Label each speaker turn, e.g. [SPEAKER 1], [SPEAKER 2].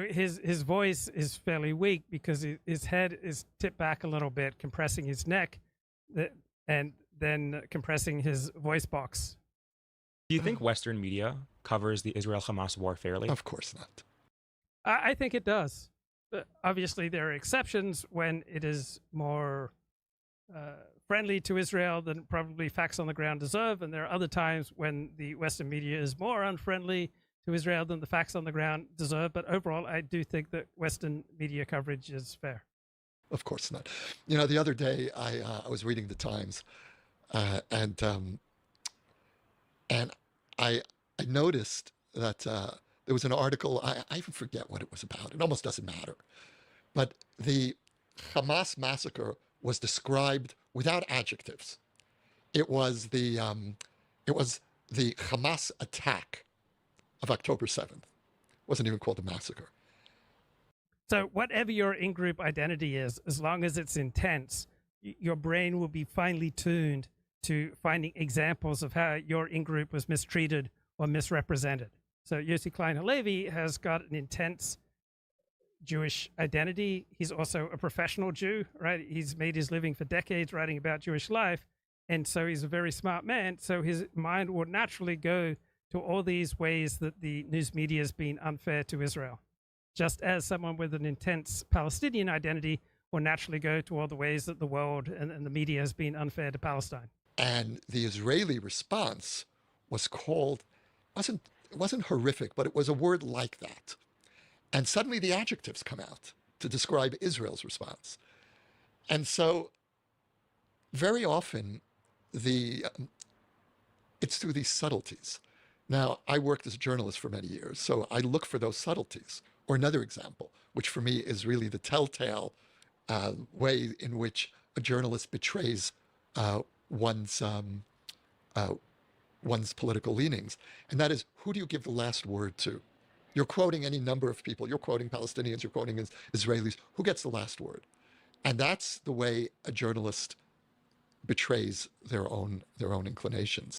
[SPEAKER 1] His voice is fairly weak because his head is tipped back a little bit, compressing his neck, and then compressing his voice box.
[SPEAKER 2] Do you think Western media covers the Israel-Hamas war fairly?
[SPEAKER 3] Of course not.
[SPEAKER 1] I think it does. Obviously, there are exceptions when it is more friendly to Israel than probably facts on the ground deserve, and there are other times when the Western media is more unfriendly to Israel than the facts on the ground deserve. But overall, I do think that Western media coverage is fair.
[SPEAKER 3] Of course not. You know, the other day I was reading the Times, and I noticed that there was an article. I even forget what it was about. It almost doesn't matter. But the Hamas massacre was described without adjectives. It was the Hamas attack of October 7th. It wasn't even called a massacre.
[SPEAKER 1] So whatever your in-group identity is, as long as it's intense, your brain will be finely tuned to finding examples of how your in-group was mistreated or misrepresented. So Yossi Klein Halevi has got an intense Jewish identity. He's also a professional Jew, right? He's made his living for decades writing about Jewish life. And so he's a very smart man. So his mind will naturally go to all these ways that the news media has been unfair to Israel. Just as someone with an intense Palestinian identity will naturally go to all the ways that the world and the media has been unfair to Palestine.
[SPEAKER 3] And the Israeli response was called, it wasn't horrific, but it was a word like that. And suddenly the adjectives come out to describe Israel's response. And so very often it's through these subtleties. Now, I worked as a journalist for many years, so I look for those subtleties. Or another example, which for me is really the telltale way in which a journalist betrays one's political leanings. And that is, who do you give the last word to? You're quoting any number of people. You're quoting Palestinians, you're quoting Israelis. Who gets the last word? And that's the way a journalist betrays their own inclinations.